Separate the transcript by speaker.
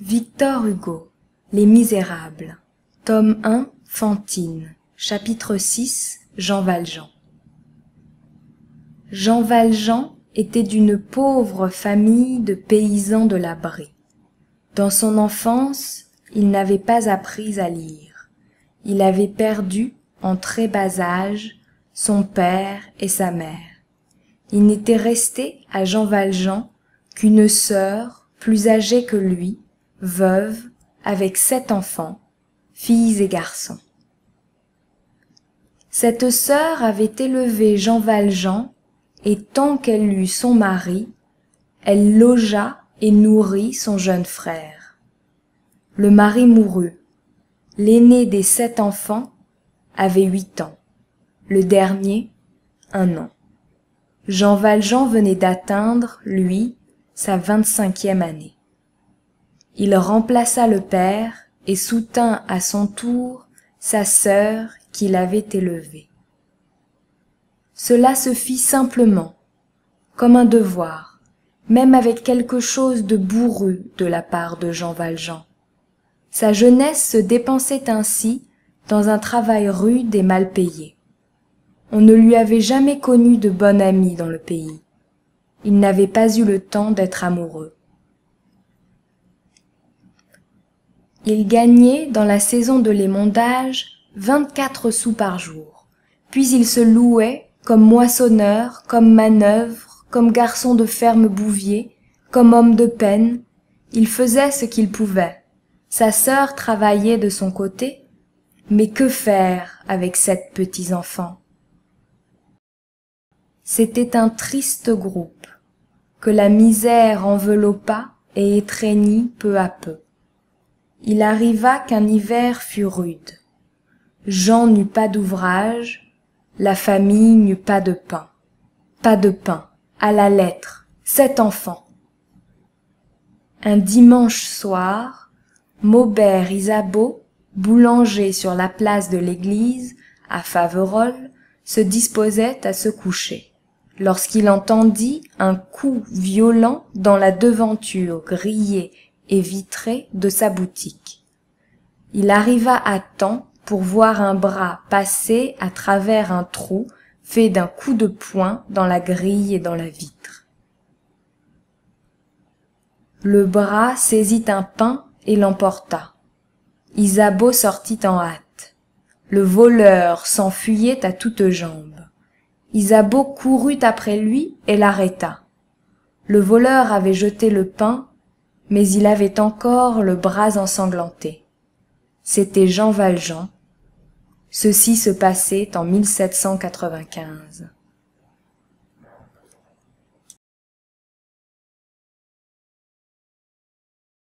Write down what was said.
Speaker 1: Victor Hugo, Les Misérables, tome 1, Fantine, chapitre 6, Jean Valjean. Jean Valjean était d'une pauvre famille de paysans de la Brie. Dans son enfance, il n'avait pas appris à lire. Il avait perdu, en très bas âge, son père et sa mère. Il n'était resté à Jean Valjean qu'une sœur, plus âgée que lui, veuve, avec 7 enfants, filles et garçons. Cette sœur avait élevé Jean Valjean, et tant qu'elle eut son mari, elle logea et nourrit son jeune frère. Le mari mourut. L'aîné des 7 enfants avait 8 ans, le dernier 1 an. Jean Valjean venait d'atteindre, lui, sa 25e année. Il remplaça le père et soutint à son tour sa sœur qui l'avait élevé. Cela se fit simplement, comme un devoir, même avec quelque chose de bourru de la part de Jean Valjean. Sa jeunesse se dépensait ainsi dans un travail rude et mal payé. On ne lui avait jamais connu de bon ami dans le pays. Il n'avait pas eu le temps d'être amoureux. Il gagnait, dans la saison de l'émondage, 24 sous par jour. Puis il se louait, comme moissonneur, comme manœuvre, comme garçon de ferme bouvier, comme homme de peine. Il faisait ce qu'il pouvait. Sa sœur travaillait de son côté, mais que faire avec 7 petits-enfants? C'était un triste groupe, que la misère enveloppa et étreignit peu à peu. Il arriva qu'un hiver fut rude. Jean n'eut pas d'ouvrage, la famille n'eut pas de pain. Pas de pain, à la lettre, 7 enfants. Un dimanche soir, Maubert Isabeau, boulanger sur la place de l'église, à Faverolles, se disposait à se coucher, lorsqu'il entendit un coup violent dans la devanture grillée et vitrée de sa boutique. Il arriva à temps pour voir un bras passer à travers un trou fait d'un coup de poing dans la grille et dans la vitre. Le bras saisit un pain et l'emporta. Isabeau sortit en hâte. Le voleur s'enfuyait à toutes jambes. Isabeau courut après lui et l'arrêta. Le voleur avait jeté le pain, mais il avait encore le bras ensanglanté. C'était Jean Valjean. Ceci se passait en 1795.